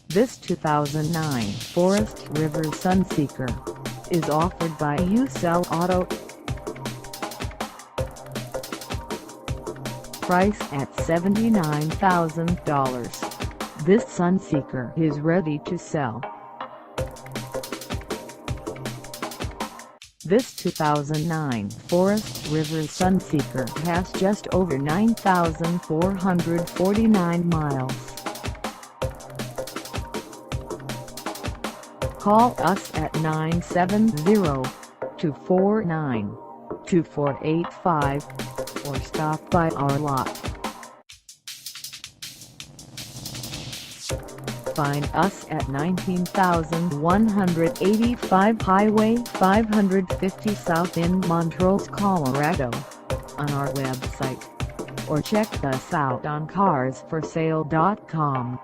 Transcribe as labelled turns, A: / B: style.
A: This 2009 Forest River Sunseeker is offered by Usell Auto. Price at $79,000. This Sunseeker is ready to sell. This 2009 Forest River Sunseeker has just over 9,449 miles. Call us at 970-249-2485 or stop by our lot. Find us at 19,185 Highway 550 South in Montrose, Colorado, on our website, or check us out on carsforsale.com.